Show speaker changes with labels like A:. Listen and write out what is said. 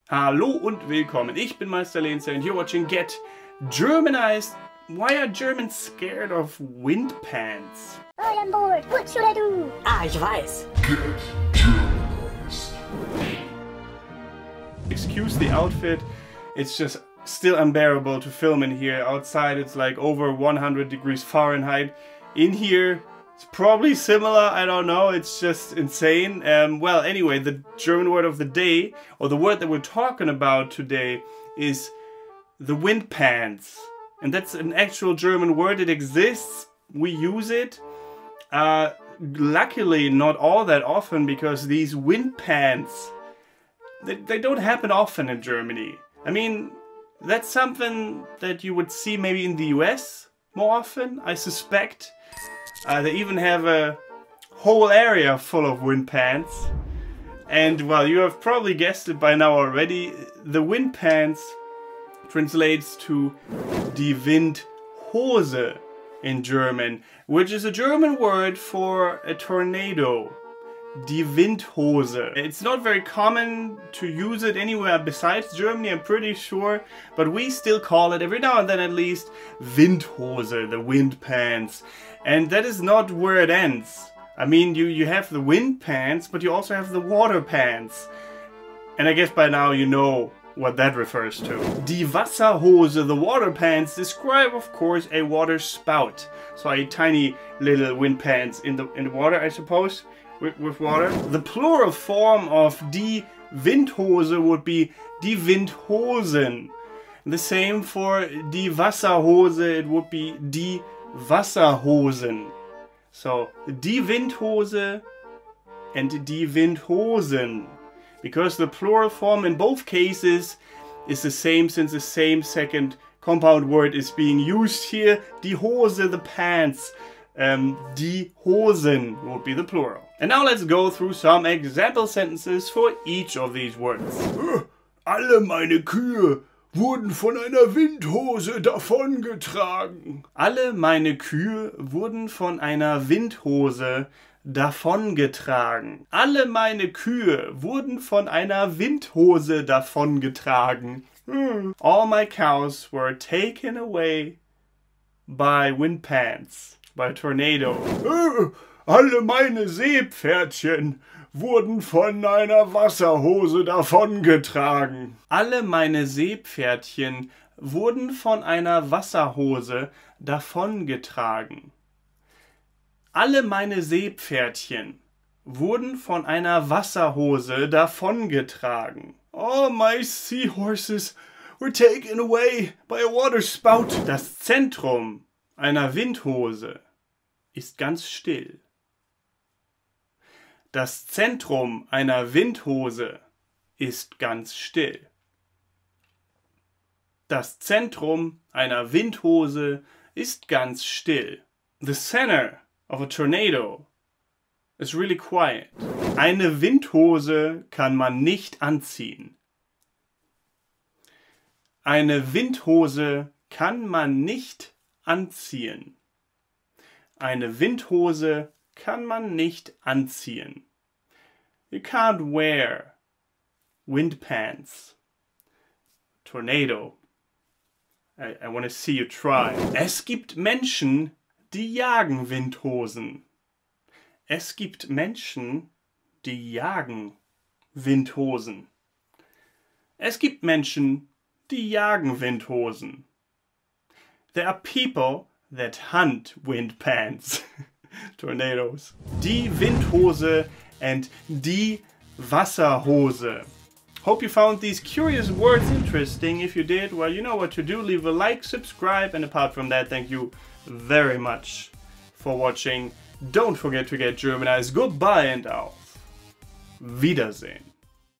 A: Hallo und willkommen. Ich bin Meister Lenzer and you're watching Get Germanized. Why are Germans scared of wind pants?
B: I am bored. What should I do?
C: Ich weiß.
D: Get Germanized.
A: Excuse the outfit. It's just still unbearable to film in here. Outside it's like over 100 degrees Fahrenheit. In here it's probably similar, I don't know, it's just insane. Well, anyway, the German word of the day, or the word that we're talking about today, is the wind pants. And that's an actual German word, it exists, we use it. Luckily not all that often, because these wind pants, they don't happen often in Germany. I mean, that's something that you would see maybe in the US more often, I suspect. They even have a whole area full of wind pants. And well, you have probably guessed it by now already. The wind pants translates to die Windhose in German, which is a German word for a tornado. Die Windhose. It's not very common to use it anywhere besides Germany, I'm pretty sure, but we still call it every now and then at least Windhose, the wind pants. And that is not where it ends. I mean, you have the wind pants, but you also have the water pants. And I guess by now you know what that refers to. Die Wasserhose, the water pants, describe of course a water spout. So a tiny little wind pants in the water, I suppose. With water. The plural form of die Windhose would be die Windhosen. The same for die Wasserhose, it would be die Wasserhosen. So die Windhose and die Windhosen. Because the plural form in both cases is the same, since the same second compound word is being used here. Die Hose, the pants. Die Hosen would be the plural. And now let's go through some example sentences for each of these words.
D: Alle meine Kühe wurden von einer Windhose davongetragen.
A: Alle meine Kühe wurden von einer Windhose davongetragen. Alle meine Kühe wurden von einer Windhose davongetragen. All my cows were taken away by wind pants. By a tornado.
D: Alle meine Seepferdchen wurden von einer Wasserhose davongetragen.
A: Alle meine Seepferdchen wurden von einer Wasserhose davongetragen. Alle meine Seepferdchen wurden von einer Wasserhose davongetragen.
D: All my seahorses were taken away by a water spout.
A: Das Zentrum einer Windhose ist ganz still. Das Zentrum einer Windhose ist ganz still. Das Zentrum einer Windhose ist ganz still. The center of a tornado is really quiet. Eine Windhose kann man nicht anziehen. Eine Windhose kann man nicht anziehen. Eine Windhose kann man nicht anziehen. You can't wear wind pants. Tornado. I want to see you try. Es gibt Menschen, die jagen Windhosen. Es gibt Menschen, die jagen Windhosen. Es gibt Menschen, die jagen Windhosen. There are people that hunt wind pants. Tornadoes. Die Windhose and die Wasserhose. Hope you found these curious words interesting. If you did, well, you know what to do. Leave a like, subscribe, and apart from that, thank you very much for watching. Don't forget to get Germanized. Goodbye and auf Wiedersehen.